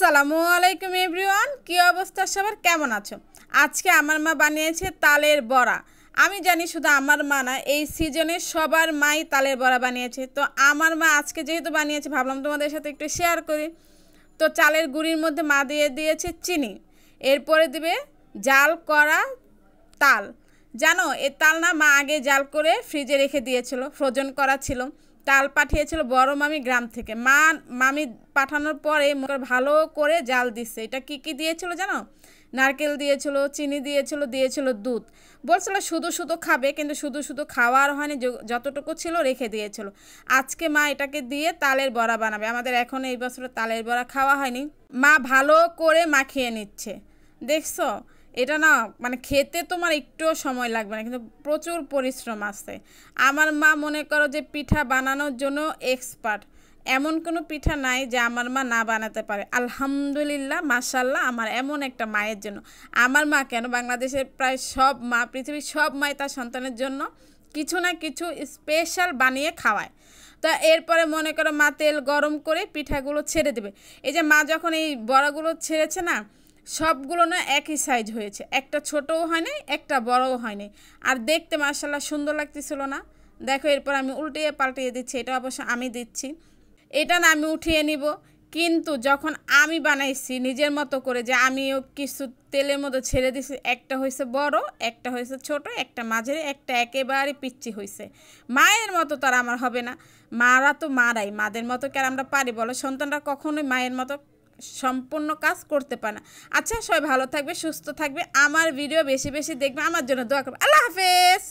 আসসালামু আলাইকুম এভরিওয়ান, কি অবস্থা সবার, কেমন আছো? আজকে আমার মা বানিয়েছে তালের বড়া। আমি জানি শুধু আমার মা না, এই সিজনে সবার মাই তালের বড়া বানিয়েছে। তো আমার মা আজকে যেহেতু বানিয়েছে, ভাবলাম তোমাদের সাথে একটু শেয়ার করি। তো চালের গুঁড়ির মধ্যে মা দিয়ে দিয়েছে চিনি, এরপরে দিবে জাল করা তাল। জানো এই তাল না মা আগে জাল করে ফ্রিজে রেখে দিয়েছিল, ফ্রোজেন করা ছিল। তাল পাঠিয়েছিল বড় মামি গ্রাম থেকে। মামি পাঠানোর পরে ভালো করে জাল দিচ্ছে। এটা কি কি দিয়েছিল জানো? নারকেল দিয়েছিল, চিনি দিয়েছিল দুধ। বলছিল শুধু শুধু খাবে, কিন্তু শুধু শুধু খাওয়ার হয়নি, যতটুকু ছিল রেখে দিয়েছিল। আজকে মা এটাকে দিয়ে তালের বড়া বানাবে। আমাদের এখন এই বছর তালের বড়া খাওয়া হয়নি। মা ভালো করে মাখিয়ে নিচ্ছে, দেখছো? এটা না মানে খেতে তোমার একটুও সময় লাগবে না, কিন্তু প্রচুর পরিশ্রম আছে। আমার মা মনে করো যে পিঠা বানানোর জন্য এক্সপার্ট। এমন কোনো পিঠা নাই যে আমার মা না বানাতে পারে। আলহামদুলিল্লাহ, মাশাল্লাহ, আমার এমন একটা মায়ের জন্য। আমার মা কেন, বাংলাদেশের প্রায় সব মা, পৃথিবীর সব মাই তার সন্তানের জন্য কিছু না কিছু স্পেশাল বানিয়ে খাওয়ায়। তা এরপরে মনে করো মা তেল গরম করে পিঠাগুলো ছেড়ে দেবে। এই যে মা যখন এই বড়াগুলো ছেড়েছে না, সবগুলো না একই সাইজ হয়েছে, একটা ছোটও হয় নাই, একটা বড়ও হয়নি। আর দেখতে মাশাআল্লাহ সুন্দর লাগতেছিল না? দেখো, এরপর আমি উল্টিয়ে পাল্টিয়ে দিচ্ছি। এটা অবশ্য আমি দিচ্ছি, এটা না আমি উঠিয়ে নিব। কিন্তু যখন আমি বানাইছি নিজের মতো করে, যে আমিও কিছু তেলের মধ্যে ছেড়ে দিছি, একটা হয়েছে বড়, একটা হয়েছে ছোট, একটা মাঝারি, একটা একেবারে পিচ্চি হয়েছে। মায়ের মতো তো আর আমার হবে না। মারা তো মারাই, মাদের মতো কি আর আমরা পারি বলো? সন্তানরা কখনোই মায়ের মতো সম্পূর্ণ কাজ করতে পারে না। আচ্ছা, সবাই ভালো থাকবে, সুস্থ থাকবে, আমার ভিডিও বেশি বেশি দেখবে, আমার জন্য দোয়া করবে। আল্লাহ হাফেজ।